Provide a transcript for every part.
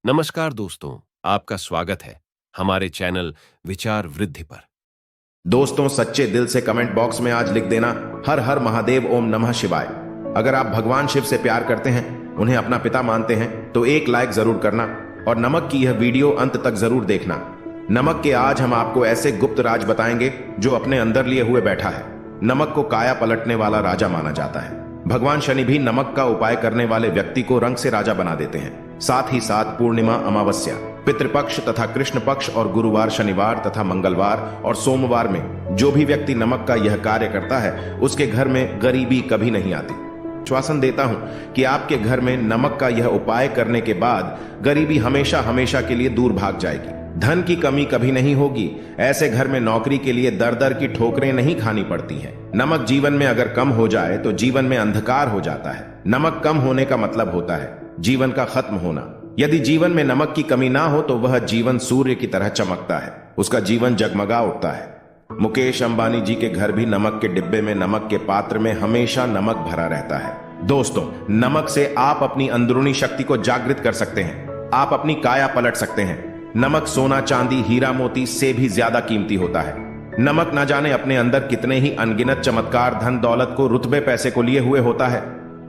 नमस्कार दोस्तों, आपका स्वागत है हमारे चैनल विचार वृद्धि पर। दोस्तों, सच्चे दिल से कमेंट बॉक्स में आज लिख देना, हर हर महादेव, ओम नमः शिवाय। अगर आप भगवान शिव से प्यार करते हैं, उन्हें अपना पिता मानते हैं, तो एक लाइक जरूर करना और नमक की यह वीडियो अंत तक जरूर देखना। नमक के आज हम आपको ऐसे गुप्त राज बताएंगे जो अपने अंदर लिए हुए बैठा है। नमक को काया पलटने वाला राजा माना जाता है। भगवान शनि भी नमक का उपाय करने वाले व्यक्ति को रंग से राजा बना देते हैं। साथ ही साथ पूर्णिमा, अमावस्या, पितृपक्ष तथा कृष्ण पक्ष और गुरुवार, शनिवार तथा मंगलवार और सोमवार में जो भी व्यक्ति नमक का यह कार्य करता है, उसके घर में गरीबी कभी नहीं आती। श्वासन देता हूं कि आपके घर में नमक का यह उपाय करने के बाद गरीबी हमेशा हमेशा के लिए दूर भाग जाएगी। धन की कमी कभी नहीं होगी। ऐसे घर में नौकरी के लिए दर दर की ठोकरें नहीं खानी पड़ती हैं। नमक जीवन में अगर कम हो जाए तो जीवन में अंधकार हो जाता है। नमक कम होने का मतलब होता है जीवन का खत्म होना। यदि जीवन में नमक की कमी ना हो तो वह जीवन सूर्य की तरह चमकता है, उसका जीवन जगमगा उठता है। मुकेश अंबानी जी के घर भी नमक के डिब्बे में, नमक के पात्र में हमेशा नमक भरा रहता है। दोस्तों, नमक से आप अपनी अंदरूनी शक्ति को जागृत कर सकते हैं। आप अपनी काया पलट सकते हैं। नमक सोना, चांदी, हीरा मोती से भी ज्यादा कीमती होता है। नमक न जाने अपने अंदर कितने ही अनगिनत चमत्कार, धन दौलत को, रुतबे पैसे को लिए हुए होता है।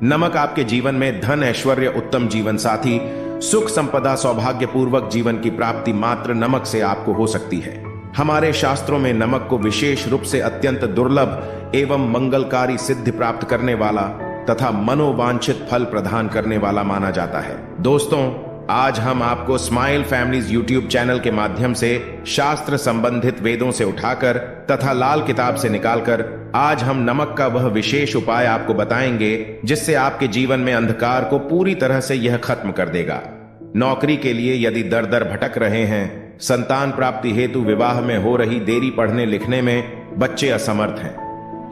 नमक आपके जीवन में धन, ऐश्वर्य, उत्तम जीवन साथी, सुख, संपदा, सौभाग्य पूर्वक जीवन की प्राप्ति मात्र नमक से आपको हो सकती है। हमारे शास्त्रों में नमक को विशेष रूप से अत्यंत दुर्लभ एवं मंगलकारी सिद्धि प्राप्त करने वाला तथा मनोवांछित फल प्रदान करने वाला माना जाता है। दोस्तों, आज हम आपको स्माइल फैमिलीज यूट्यूब चैनल के माध्यम से शास्त्र संबंधित वेदों से उठाकर तथा लाल किताब से निकालकर आज हम नमक का वह विशेष उपाय आपको बताएंगे जिससे आपके जीवन में अंधकार को पूरी तरह से यह खत्म कर देगा। नौकरी के लिए यदि दर दर भटक रहे हैं, संतान प्राप्ति हेतु विवाह में हो रही देरी, पढ़ने लिखने में बच्चे असमर्थ हैं,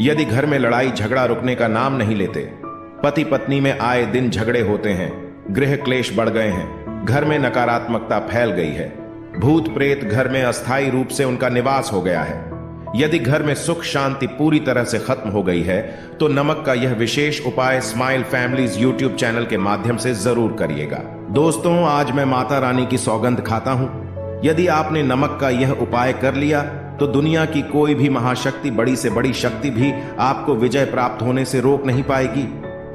यदि घर में लड़ाई झगड़ा रुकने का नाम नहीं लेते, पति पत्नी में आए दिन झगड़े होते हैं, गृह क्लेश बढ़ गए हैं, घर में नकारात्मकता फैल गई है, भूत प्रेत घर में अस्थायी रूप से उनका निवास हो गया है, यदि घर में सुख शांति पूरी तरह से खत्म हो गई है, तो नमक का यह विशेष उपाय स्माइल फैमिलीज यूट्यूब चैनल के माध्यम से जरूर करिएगा। दोस्तों, आज मैं माता रानी की सौगंध खाता हूं, यदि आपने नमक का यह उपाय कर लिया तो दुनिया की कोई भी महाशक्ति, बड़ी से बड़ी शक्ति भी आपको विजय प्राप्त होने से रोक नहीं पाएगी।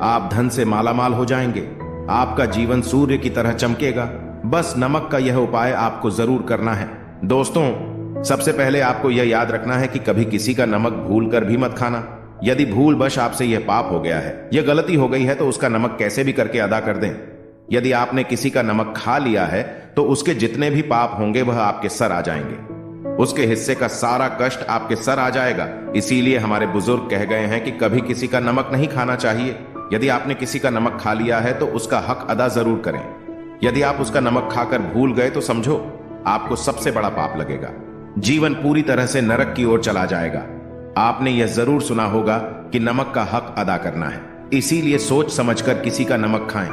आप धन से मालामाल हो जाएंगे। आपका जीवन सूर्य की तरह चमकेगा। बस नमक का यह उपाय आपको जरूर करना है। दोस्तों, सबसे पहले आपको यह याद रखना है कि कभी किसी का नमक भूल कर भी मत खाना। यदि भूल बश आपसे यह पाप हो गया है, यह गलती हो गई है, तो उसका नमक कैसे भी करके अदा कर दें। यदि आपने किसी का नमक खा लिया है तो उसके जितने भी पाप होंगे वह आपके सर आ जाएंगे। उसके हिस्से का सारा कष्ट आपके सर आ जाएगा। इसीलिए हमारे बुजुर्ग कह गए हैं कि कभी किसी का नमक नहीं खाना चाहिए। यदि आपने किसी का नमक खा लिया है तो उसका हक अदा जरूर करें। यदि आप उसका नमक खाकर भूल गए तो समझो आपको सबसे बड़ा पाप लगेगा। जीवन पूरी तरह से नरक की ओर चला जाएगा। आपने यह जरूर सुना होगा कि नमक का हक अदा करना है, इसीलिए सोच समझकर किसी का नमक खाएं।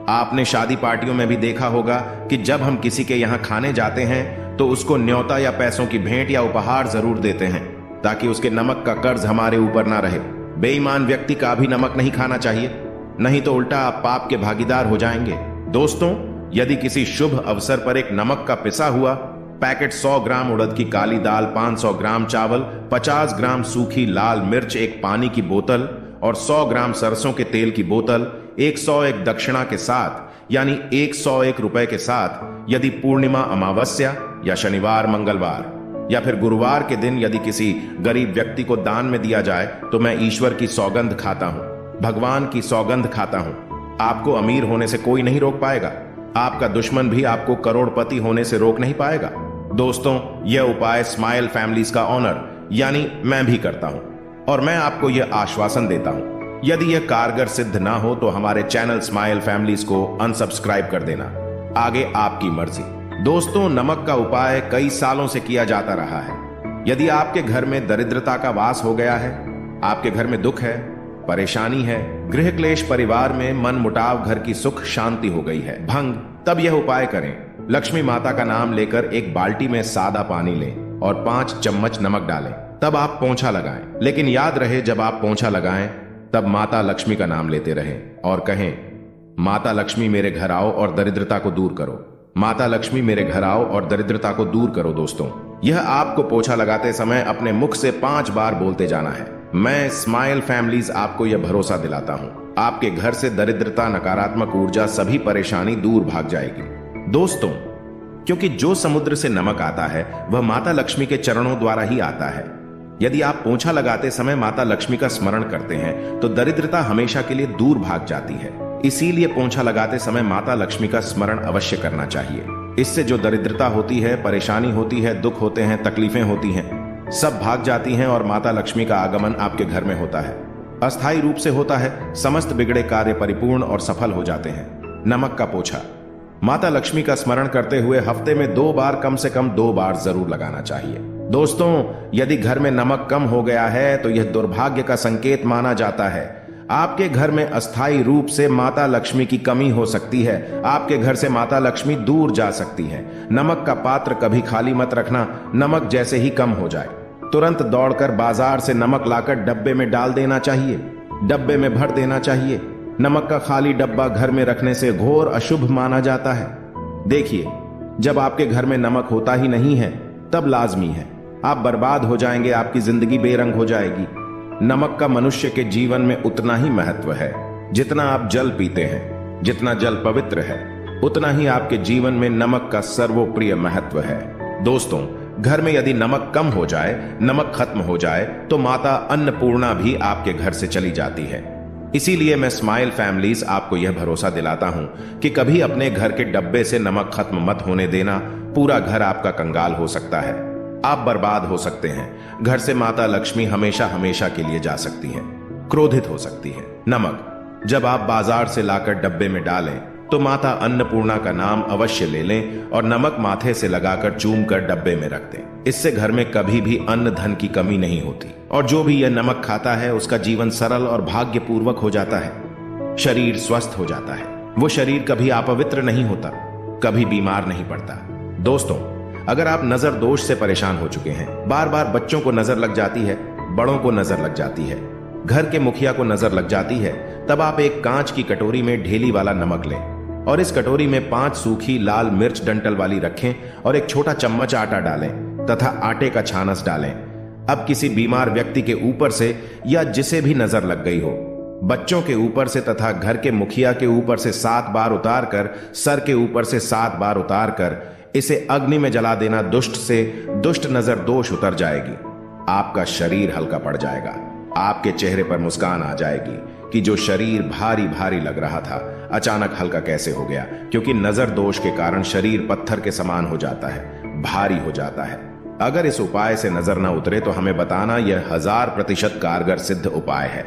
आपने शादी पार्टियों में भी देखा होगा कि जब हम किसी के यहां खाने जाते हैं तो उसको न्योता या पैसों की भेंट या उपहार जरूर देते हैं ताकि उसके नमक का कर्ज हमारे ऊपर ना रहे। बेईमान व्यक्ति का भी नमक नहीं खाना चाहिए, नहीं तो उल्टा आप पाप के भागीदार हो जाएंगे। दोस्तों, यदि किसी शुभ अवसर पर एक नमक का पिसा हुआ पैकेट, 100 ग्राम उड़द की काली दाल, 500 ग्राम चावल, 50 ग्राम सूखी लाल मिर्च, एक पानी की बोतल और 100 ग्राम सरसों के तेल की बोतल 101 दक्षिणा के साथ यानी 101 रुपए के साथ यदि पूर्णिमा, अमावस्या या शनिवार, मंगलवार या फिर गुरुवार के दिन यदि किसी गरीब व्यक्ति को दान में दिया जाए तो मैं ईश्वर की सौगंध खाता हूं, भगवान की सौगंध खाता हूं। आपको अमीर होने से कोई नहीं रोक पाएगा। आपका दुश्मन भी आपको करोड़पति होने से रोक नहीं पाएगा। दोस्तों, यह उपाय स्माइल फैमिलीज का ऑनर यानी मैं भी करता हूं और मैं आपको यह आश्वासन देता हूं, यदि यह कारगर सिद्ध ना हो तो हमारे चैनल स्माइल फैमिलीज को अनसब्सक्राइब कर देना। आगे आपकी मर्जी। दोस्तों, नमक का उपाय कई सालों से किया जाता रहा है। यदि आपके घर में दरिद्रता का वास हो गया है, आपके घर में दुख है, परेशानी है, गृह क्लेश, परिवार में मन मुटाव, घर की सुख शांति हो गई है, भंग, तब यह उपाय करें। लक्ष्मी माता का नाम लेकर एक बाल्टी में सादा पानी लें और 5 चम्मच नमक डालें। तब आप पोंछा लगाएं। लेकिन याद रहे, जब आप पोंछा लगाएं तब माता लक्ष्मी का नाम लेते रहें और कहें, माता लक्ष्मी मेरे घर आओ और दरिद्रता को दूर करो। माता लक्ष्मी मेरे घर आओ और दरिद्रता को दूर करो। दोस्तों, यह आपको पोछा लगाते समय अपने मुख से 5 बार बोलते जाना है। मैं स्माइल फैमिलीज आपको यह भरोसा दिलाता हूं, आपके घर से दरिद्रता, नकारात्मक ऊर्जा, सभी परेशानी दूर भाग जाएगी। दोस्तों, क्योंकि जो समुद्र से नमक आता है वह माता लक्ष्मी के चरणों द्वारा ही आता है। यदि आप पोछा लगाते समय माता लक्ष्मी का स्मरण करते हैं तो दरिद्रता हमेशा के लिए दूर भाग जाती है। इसीलिए पोछा लगाते समय माता लक्ष्मी का स्मरण अवश्य करना चाहिए। इससे जो दरिद्रता होती है, परेशानी होती है, दुख होते हैं, तकलीफें होती हैं, सब भाग जाती हैं और माता लक्ष्मी का आगमन आपके घर में होता है। अस्थायी रूप से होता है। समस्त बिगड़े कार्य परिपूर्ण और सफल हो जाते हैं। नमक का पोछा माता लक्ष्मी का स्मरण करते हुए हफ्ते में 2 बार, कम से कम 2 बार जरूर लगाना चाहिए। दोस्तों, यदि घर में नमक कम हो गया है तो यह दुर्भाग्य का संकेत माना जाता है। आपके घर में अस्थायी रूप से माता लक्ष्मी की कमी हो सकती है। आपके घर से माता लक्ष्मी दूर जा सकती है। नमक का पात्र कभी खाली मत रखना। नमक जैसे ही कम हो जाए तुरंत दौड़कर बाजार से नमक लाकर डब्बे में डाल देना चाहिए, डब्बे में भर देना चाहिए। नमक का खाली डब्बा घर में रखने से घोर अशुभ माना जाता है। देखिए, जब आपके घर में नमक होता ही नहीं है तब लाजमी है आप बर्बाद हो जाएंगे, आपकी जिंदगी बेरंग हो जाएगी। नमक का मनुष्य के जीवन में उतना ही महत्व है जितना आप जल पीते हैं। जितना जल पवित्र है उतना ही आपके जीवन में नमक का सर्वोप्रिय महत्व है। दोस्तों, घर में यदि नमक कम हो जाए, नमक खत्म हो जाए तो माता अन्नपूर्णा भी आपके घर से चली जाती है। इसीलिए मैं स्माइल फैमिलीज आपको यह भरोसा दिलाता हूं कि कभी अपने घर के डब्बे से नमक खत्म मत होने देना। पूरा घर आपका कंगाल हो सकता है, आप बर्बाद हो सकते हैं। घर से माता लक्ष्मी हमेशा हमेशा के लिए जा सकती है, क्रोधित हो सकती है। नमक जब आप बाजार से लाकर डब्बे में डालें तो माता अन्नपूर्णा का नाम अवश्य ले लें और नमक माथे से लगाकर चूम कर डब्बे में रख दें। इससे घर में कभी भी अन्न धन की कमी नहीं होती और जो भी यह नमक खाता है उसका जीवन सरल और भाग्यपूर्वक हो जाता है। शरीर स्वस्थ हो जाता है। वो शरीर कभी अपवित्र नहीं होता, कभी बीमार नहीं पड़ता। दोस्तों, अगर आप नजर दोष से परेशान हो चुके हैं, बार बार बच्चों को नजर लग जाती है, बड़ों को नजर लग जाती है, घर के मुखिया को नजर लग जाती है, तब आप एक कांच की कटोरी में ढेली वाला नमक लें और इस कटोरी में 5 सूखी लाल मिर्च डंठल वाली रखें और एक छोटा चम्मच आटा डालें तथा आटे का छानस डालें। अब किसी बीमार व्यक्ति के ऊपर से या जिसे भी नजर लग गई हो, बच्चों के ऊपर से तथा घर के मुखिया के ऊपर से 7 बार उतार कर, सर के ऊपर से 7 बार उतार कर इसे अग्नि में जला देना। दुष्ट से दुष्ट नजर दोष उतर जाएगी, आपका शरीर हल्का पड़ जाएगा, आपके चेहरे पर मुस्कान आ जाएगी कि जो शरीर भारी भारी लग रहा था अचानक हल्का कैसे हो गया। क्योंकि नजर दोष के कारण शरीर पत्थर के समान हो जाता है, भारी हो जाता है। अगर इस उपाय से नजर ना उतरे तो हमें बताना, यह 1000% कारगर सिद्ध उपाय है।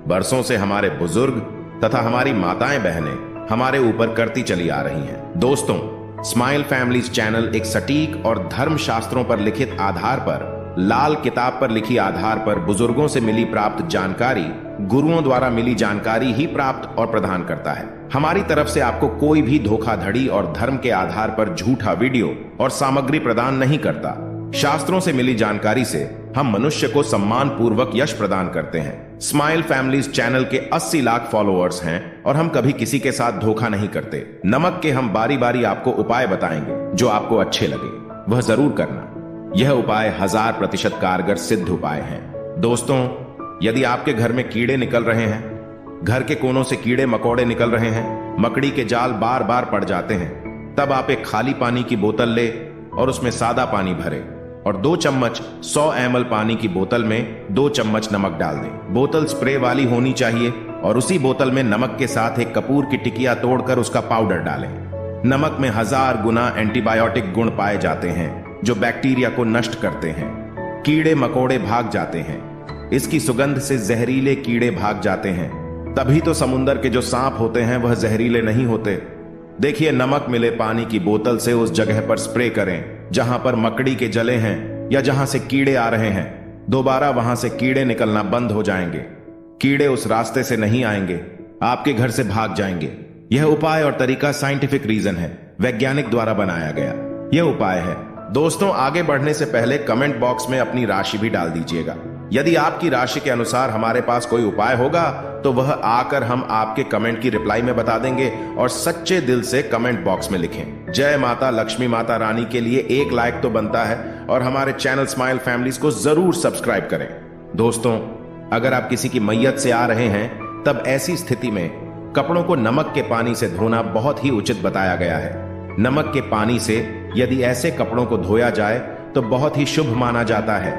बरसों से हमारे बुजुर्ग तथा हमारी माताएं बहनें हमारे ऊपर करती चली आ रही हैं। दोस्तों, स्माइल फैमिलीज चैनल एक सटीक और धर्म शास्त्रों पर लिखित आधार पर, लाल किताब पर लिखी आधार पर बुजुर्गों से मिली प्राप्त जानकारी, गुरुओं द्वारा मिली जानकारी ही प्राप्त और प्रदान करता है। हमारी तरफ से आपको कोई भी धोखाधड़ी और धर्म के आधार पर झूठा वीडियो और सामग्री प्रदान नहीं करता। शास्त्रों से मिली जानकारी से हम मनुष्य को सम्मान पूर्वक यश प्रदान करते हैं। स्माइल फैमिलीज चैनल के 80 लाख फॉलोअर्स हैं और हम कभी किसी के साथ धोखा नहीं करते। नमक के हम बारी बारी आपको उपाय बताएंगे जो आपको अच्छे लगे वह जरूर करना। यह उपाय 1000% कारगर सिद्ध उपाय हैं। दोस्तों, यदि आपके घर में कीड़े निकल रहे हैं, घर के कोनों से कीड़े मकोड़े निकल रहे हैं, मकड़ी के जाल बार बार पड़ जाते हैं, तब आप एक खाली पानी की बोतल ले और उसमें सादा पानी भरे और 2 चम्मच 100 ml पानी की बोतल में 2 चम्मच नमक डाल दें। बोतल स्प्रे वाली होनी चाहिए और उसी बोतल में नमक के साथ एक कपूर की टिकिया तोड़कर उसका पाउडर डालें। नमक में 1000 गुना एंटीबायोटिक गुण पाए जाते हैं जो बैक्टीरिया को नष्ट करते हैं। कीड़े मकोड़े भाग जाते हैं। इसकी सुगंध से जहरीले कीड़े भाग जाते हैं। तभी तो समुंदर के जो सांप होते हैं वह जहरीले नहीं होते। देखिए, नमक मिले पानी की बोतल से उस जगह पर स्प्रे करें जहां पर मकड़ी के जले हैं या जहां से कीड़े आ रहे हैं। दोबारा वहां से कीड़े निकलना बंद हो जाएंगे। कीड़े उस रास्ते से नहीं आएंगे, आपके घर से भाग जाएंगे। यह उपाय और तरीका साइंटिफिक रीजन है, वैज्ञानिक द्वारा बनाया गया यह उपाय है। दोस्तों, आगे बढ़ने से पहले कमेंट बॉक्स में अपनी राशि भी डाल दीजिएगा। यदि आपकी राशि के अनुसार हमारे पास कोई उपाय होगा तो वह आकर हम आपके कमेंट की रिप्लाई में बता देंगे। और सच्चे दिल से कमेंट बॉक्स में लिखें जय माता लक्ष्मी माता रानी के लिए एक लाइक तो बनता है, और हमारे चैनल स्माइल फैमिलीज को जरूर सब्सक्राइब करें। दोस्तों, अगर आप किसी की मैयत से आ रहे हैं तब ऐसी स्थिति में कपड़ों को नमक के पानी से धोना बहुत ही उचित बताया गया है। नमक के पानी से यदि ऐसे कपड़ों को धोया जाए तो बहुत ही शुभ माना जाता है,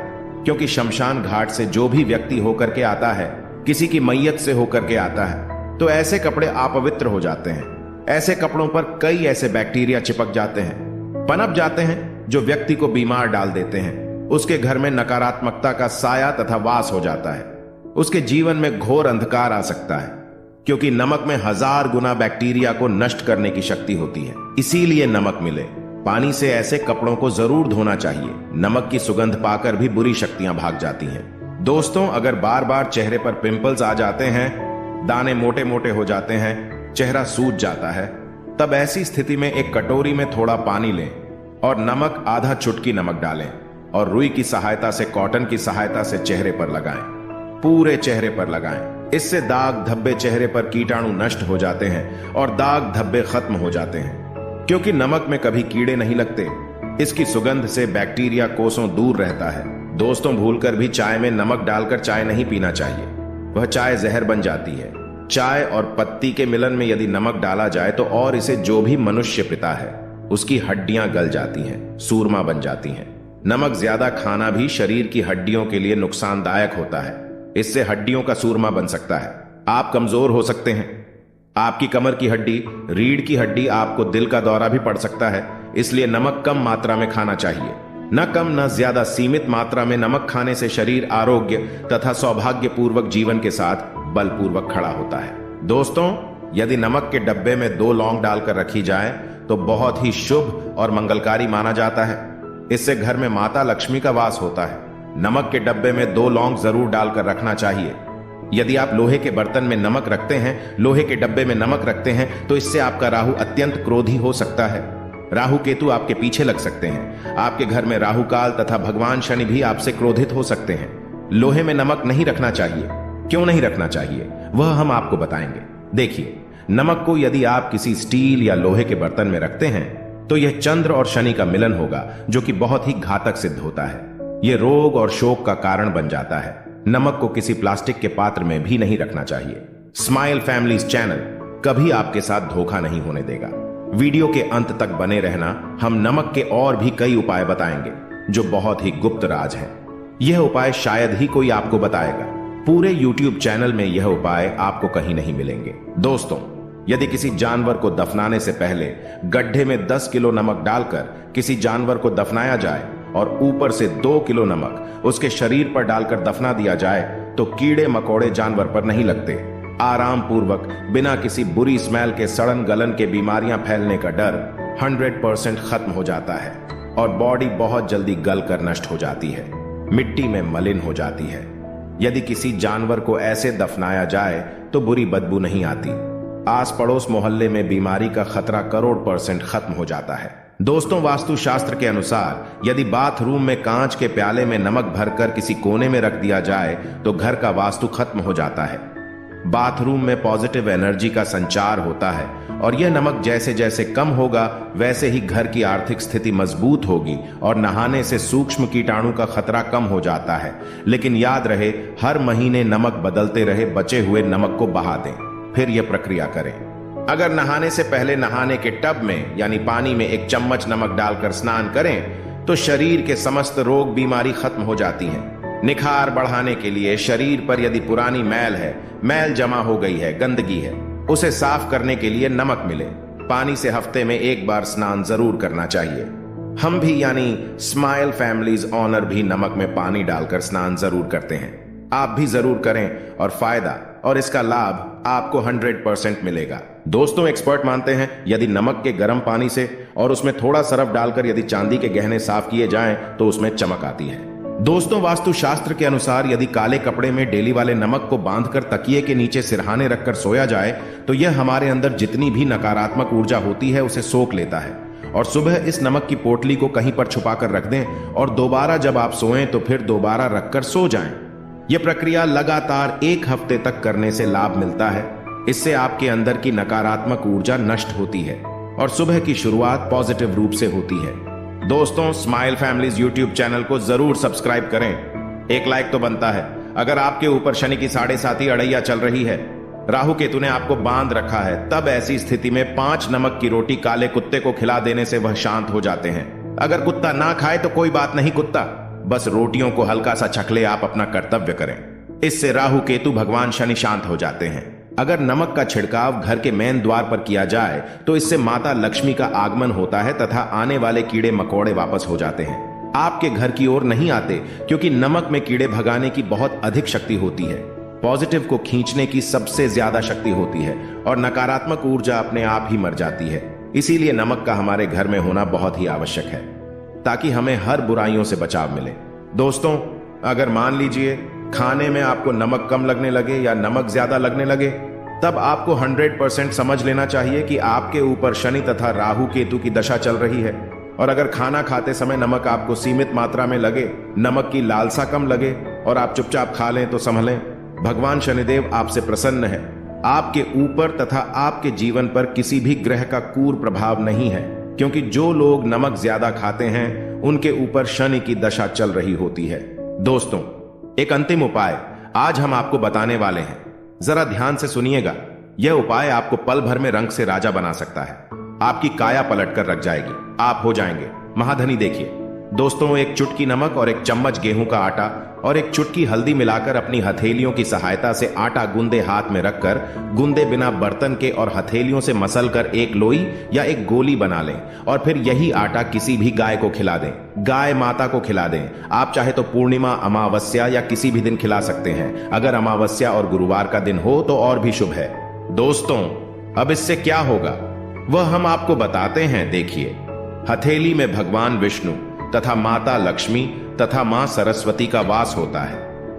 क्योंकि शमशान घाट से जो भी व्यक्ति होकर के आता है, किसी की मैयत से होकर के आता है, तो ऐसे कपड़े अपवित्र हो जाते हैं। ऐसे कपड़ों पर कई ऐसे बैक्टीरिया चिपक जाते हैं, पनप जाते हैं, जो व्यक्ति को बीमार डाल देते हैं। उसके घर में नकारात्मकता का साया तथा वास हो जाता है। उसके जीवन में घोर अंधकार आ सकता है, क्योंकि नमक में 1000 गुना बैक्टीरिया को नष्ट करने की शक्ति होती है। इसीलिए नमक मिले पानी से ऐसे कपड़ों को जरूर धोना चाहिए। नमक की सुगंध पाकर भी बुरी शक्तियां भाग जाती हैं। दोस्तों, अगर बार बार चेहरे पर पिंपल्स आ जाते हैं, दाने मोटे मोटे हो जाते हैं, चेहरा सूज जाता है, तब ऐसी स्थिति में एक कटोरी में थोड़ा पानी लें और नमक आधा चुटकी नमक डालें और रुई की सहायता से, कॉटन की सहायता से चेहरे पर लगाएं, पूरे चेहरे पर लगाएं। इससे दाग धब्बे, चेहरे पर कीटाणु नष्ट हो जाते हैं और दाग धब्बे खत्म हो जाते हैं, क्योंकि नमक में कभी कीड़े नहीं लगते। इसकी सुगंध से बैक्टीरिया कोसों दूर रहता है। दोस्तों, भूलकर भी चाय में नमक डालकर चाय नहीं पीना चाहिए, वह चाय जहर बन जाती है। चाय और पत्ती के मिलन में यदि नमक डाला जाए तो और इसे जो भी मनुष्य पीता है उसकी हड्डियां गल जाती हैं, सूरमा बन जाती हैं। नमक ज्यादा खाना भी शरीर की हड्डियों के लिए नुकसानदायक होता है। इससे हड्डियों का सूरमा बन सकता है, आप कमजोर हो सकते हैं। आपकी कमर की हड्डी, रीढ़ की हड्डी, आपको दिल का दौरा भी पड़ सकता है। इसलिए नमक कम मात्रा में खाना चाहिए, न कम न ज्यादा, सीमित मात्रा में नमक खाने से शरीर आरोग्य तथा सौभाग्यपूर्वक जीवन के साथ बलपूर्वक खड़ा होता है। दोस्तों, यदि नमक के डब्बे में 2 लौंग डालकर रखी जाए तो बहुत ही शुभ और मंगलकारी माना जाता है। इससे घर में माता लक्ष्मी का वास होता है। नमक के डब्बे में 2 लौंग जरूर डालकर रखना चाहिए। यदि आप लोहे के बर्तन में नमक रखते हैं, लोहे के डब्बे में नमक रखते हैं, तो इससे आपका राहु अत्यंत क्रोधी हो सकता है। राहु केतु आपके पीछे लग सकते हैं। आपके घर में राहु काल तथा भगवान शनि भी आपसे क्रोधित हो सकते हैं। लोहे में नमक नहीं रखना चाहिए। क्यों नहीं रखना चाहिए, वह हम आपको बताएंगे। देखिए, नमक को यदि आप किसी स्टील या लोहे के बर्तन में रखते हैं तो यह चंद्र और शनि का मिलन होगा, जो कि बहुत ही घातक सिद्ध होता है। यह रोग और शोक का कारण बन जाता है। नमक को किसी प्लास्टिक के पात्र में भी नहीं रखना चाहिए। स्माइल फैमिलीज चैनल कभी आपके साथ धोखा नहीं होने देगा। वीडियो के अंत तक बने रहना, हम नमक के और भी कई उपाय बताएंगे जो बहुत ही गुप्त राज हैं। यह उपाय शायद ही कोई आपको बताएगा। पूरे YouTube चैनल में यह उपाय आपको कहीं नहीं मिलेंगे। दोस्तों, यदि किसी जानवर को दफनाने से पहले गड्ढे में 10 किलो नमक डालकर किसी जानवर को दफनाया जाए और ऊपर से 2 किलो नमक उसके शरीर पर डालकर दफना दिया जाए तो कीड़े मकोड़े जानवर पर नहीं लगते। आराम पूर्वक, बिना किसी बुरी स्मेल के सड़न गलन के बीमारियां फैलने का डर 100% खत्म हो जाता है और बॉडी बहुत जल्दी गल कर नष्ट हो जाती है, मिट्टी में मलिन हो जाती है। यदि किसी जानवर को ऐसे दफनाया जाए तो बुरी बदबू नहीं आती। आस पड़ोस मोहल्ले में बीमारी का खतरा करोड़% खत्म हो जाता है। दोस्तों, वास्तुशास्त्र के अनुसार यदि बाथरूम में कांच के प्याले में नमक भरकर किसी कोने में रख दिया जाए तो घर का वास्तु खत्म हो जाता है। बाथरूम में पॉजिटिव एनर्जी का संचार होता है और यह नमक जैसे जैसे कम होगा वैसे ही घर की आर्थिक स्थिति मजबूत होगी और नहाने से सूक्ष्म कीटाणु का खतरा कम हो जाता है। लेकिन याद रहे, हर महीने नमक बदलते रहे, बचे हुए नमक को बहा दें, फिर यह प्रक्रिया करें। अगर नहाने से पहले नहाने के टब में यानी पानी में 1 चम्मच नमक डालकर स्नान करें तो शरीर के समस्त रोग बीमारी खत्म हो जाती हैं। निखार बढ़ाने के लिए शरीर पर यदि पुरानी मैल है, मैल जमा हो गई है, गंदगी है, उसे साफ करने के लिए नमक मिले। पानी से हफ्ते में 1 बार स्नान जरूर करना चाहिए। हम भी यानी स्माइल फैमिलीज ऑनर भी नमक में पानी डालकर स्नान जरूर करते हैं। आप भी जरूर करें और फायदा और इसका लाभ आपको 100% मिलेगा। दोस्तों, एक्सपर्ट मानते हैं यदि नमक के गर्म पानी से और उसमें थोड़ा सरफ डालकर यदि चांदी के गहने साफ किए जाएं तो उसमें चमक आती है। दोस्तों, वास्तुशास्त्र के अनुसार यदि काले कपड़े में डेली वाले नमक को बांधकर तकिए के नीचे सिरहाने रखकर सोया जाए तो यह हमारे अंदर जितनी भी नकारात्मक ऊर्जा होती है उसे सोख लेता है और सुबह इस नमक की पोटली को कहीं पर छुपाकर रख दें और दोबारा जब आप सोएं तो फिर दोबारा रखकर सो जाएं। यह प्रक्रिया लगातार 1 हफ्ते तक करने से लाभ मिलता है। इससे आपके अंदर की नकारात्मक ऊर्जा नष्ट होती है और सुबह की शुरुआत पॉजिटिव रूप से होती है। दोस्तों, स्माइल फैमिलीज यूट्यूब चैनल को जरूर सब्सक्राइब करें। एक लाइक तो बनता है। अगर आपके ऊपर शनि की 7.5 अड़ैया चल रही है, राहु केतु ने आपको बांध रखा है, तब ऐसी स्थिति में 5 नमक की रोटी काले कुत्ते को खिला देने से वह शांत हो जाते हैं। अगर कुत्ता ना खाए तो कोई बात नहीं, कुत्ता बस रोटियों को हल्का सा चख ले, आप अपना कर्तव्य करें। इससे राहु केतु भगवान शनि शांत हो जाते हैं। अगर नमक का छिड़काव घर के मेन द्वार पर किया जाए तो इससे माता लक्ष्मी का आगमन होता है तथा आने वाले कीड़े मकोड़े वापस हो जाते हैं। आपके घर की ओर नहीं आते, क्योंकि नमक में कीड़े भगाने की बहुत अधिक शक्ति होती है। पॉजिटिव को खींचने की सबसे ज्यादा शक्ति होती है और नकारात्मक ऊर्जा अपने आप ही मर जाती है। इसीलिए नमक का हमारे घर में होना बहुत ही आवश्यक है, ताकि हमें हर बुराइयों से बचाव मिले। दोस्तों, अगर मान लीजिए खाने में आपको नमक कम लगने लगे या नमक ज्यादा लगने लगे, तब आपको 100% समझ लेना चाहिए कि आपके ऊपर शनि तथा राहु केतु की दशा चल रही है। और अगर खाना खाते समय नमक आपको सीमित मात्रा में लगे, नमक की लालसा कम लगे और आप चुपचाप खा लें, तो समझ भगवान शनिदेव आपसे प्रसन्न है। आपके ऊपर तथा आपके जीवन पर किसी भी ग्रह का क्रूर प्रभाव नहीं है, क्योंकि जो लोग नमक ज्यादा खाते हैं उनके ऊपर शनि की दशा चल रही होती है। दोस्तों, एक अंतिम उपाय आज हम आपको बताने वाले हैं, जरा ध्यान से सुनिएगा। यह उपाय आपको पल भर में रंग से राजा बना सकता है। आपकी काया पलट कर रख जाएगी, आप हो जाएंगे महाधनी। देखिए दोस्तों, एक चुटकी नमक और 1 चम्मच गेहूं का आटा और 1 चुटकी हल्दी मिलाकर अपनी हथेलियों की सहायता से आटा गूंदे हाथ में रखकर गूंदे बिना बर्तन के और हथेलियों से मसल कर एक लोई या एक गोली बना लें और फिर यही आटा किसी भी गाय को खिला दें। गाय माता को खिला दें। आप चाहे तो पूर्णिमा, अमावस्या या किसी भी दिन खिला सकते हैं। अगर अमावस्या और गुरुवार का दिन हो तो और भी शुभ है। दोस्तों, अब इससे क्या होगा वह हम आपको बताते हैं। देखिए, हथेली में भगवान विष्णु तथा माता लक्ष्मी तथा मां सरस्वती का वास होता है,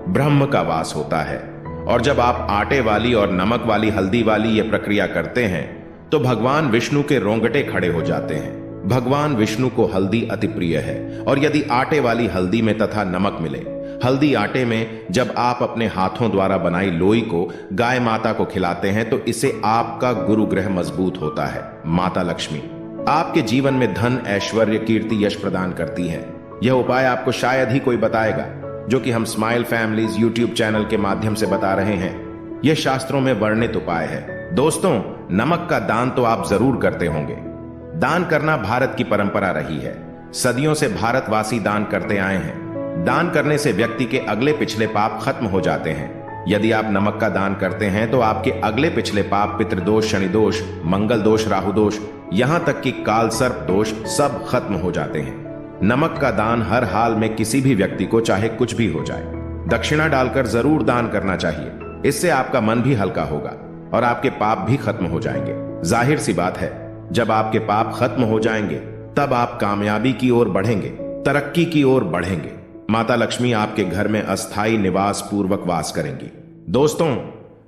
ब्रह्म का वास होता है। और जब आप आटे वाली और नमक वाली हल्दी वाली ये प्रक्रिया करते हैं तो भगवान विष्णु के रोंगटे खड़े हो जाते हैं। भगवान विष्णु को हल्दी अति प्रिय है और यदि आटे वाली हल्दी में तथा नमक मिले, हल्दी आटे में जब आप अपने हाथों द्वारा बनाई लोई को गाय माता को खिलाते हैं तो इससे आपका गुरु ग्रह मजबूत होता है। माता लक्ष्मी आपके जीवन में धन, ऐश्वर्य, कीर्ति, यश प्रदान करती है। यह उपाय आपको शायद ही कोई बताएगा, जो कि हम स्माइल फैमिलीज यूट्यूब चैनल के माध्यम से बता रहे हैं। यह शास्त्रों में वर्णित उपाय है। दोस्तों, नमक का दान तो आप जरूर करते होंगे। दान करना भारत की परंपरा रही है। सदियों से भारतवासी दान करते आए हैं। दान करने से व्यक्ति के अगले पिछले पाप खत्म हो जाते हैं। यदि आप नमक का दान करते हैं तो आपके अगले पिछले पाप, पितृदोष, शनि दोष, मंगल दोष, राहु दोष, यहां तक कि काल सर्प दोष सब खत्म हो जाते हैं। नमक का दान हर हाल में किसी भी व्यक्ति को, चाहे कुछ भी हो जाए, दक्षिणा डालकर जरूर दान करना चाहिए। इससे आपका मन भी हल्का होगा और आपके पाप भी खत्म हो जाएंगे। जाहिर सी बात है, जब आपके पाप खत्म हो जाएंगे तब आप कामयाबी की ओर बढ़ेंगे, तरक्की की ओर बढ़ेंगे। माता लक्ष्मी आपके घर में अस्थायी निवास पूर्वक वास करेंगी। दोस्तों,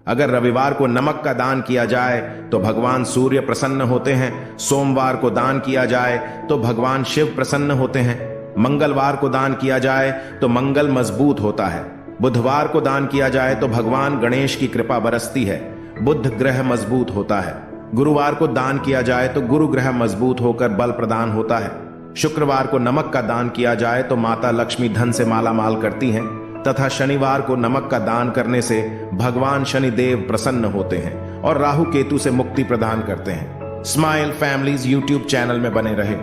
अगर रविवार को नमक का दान किया जाए तो भगवान सूर्य प्रसन्न होते हैं। सोमवार को दान किया जाए तो भगवान शिव प्रसन्न होते हैं। मंगलवार को दान किया जाए तो मंगल मजबूत होता है। बुधवार को दान किया जाए तो भगवान गणेश की कृपा बरसती है, बुध ग्रह मजबूत होता है। गुरुवार को दान किया जाए तो गुरु ग्रह मजबूत होकर बल प्रदान होता है। शुक्रवार को नमक का दान किया जाए तो माता लक्ष्मी धन से माला माल करती हैं तथा शनिवार को नमक का दान करने से भगवान शनिदेव प्रसन्न होते हैं और राहु केतु से मुक्ति प्रदान करते हैं। स्माइल फैमिलीज यूट्यूब चैनल में बने रहे।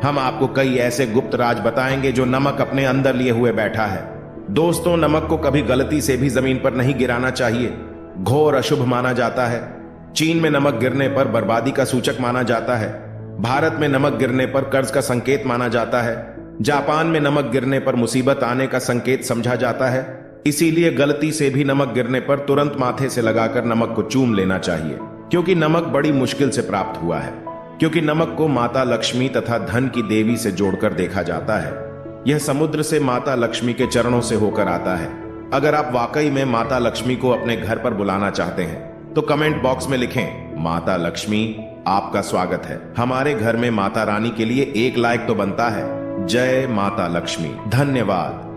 हम आपको कई ऐसे गुप्त राज बताएंगे जो नमक अपने अंदर लिए हुए बैठा है। दोस्तों, नमक को कभी गलती से भी जमीन पर नहीं गिराना चाहिए। घोर अशुभ माना जाता है। चीन में नमक गिरने पर बर्बादी का सूचक माना जाता है। भारत में नमक गिरने पर कर्ज का संकेत माना जाता है। जापान में नमक गिरने पर मुसीबत आने का संकेत समझा जाता है। इसीलिए गलती से भी नमक गिरने पर तुरंत माथे से लगाकर नमक को चूम लेना चाहिए, क्योंकि नमक बड़ी मुश्किल से प्राप्त हुआ है। क्योंकि नमक को माता लक्ष्मी तथा धन की देवी से जोड़कर देखा जाता है। यह समुद्र से माता लक्ष्मी के चरणों से होकर आता है। अगर आप वाकई में माता लक्ष्मी को अपने घर पर बुलाना चाहते हैं तो कमेंट बॉक्स में लिखें, माता लक्ष्मी आपका स्वागत है। हमारे घर में माता रानी के लिए एक लाइक तो बनता है। जय माता लक्ष्मी। धन्यवाद।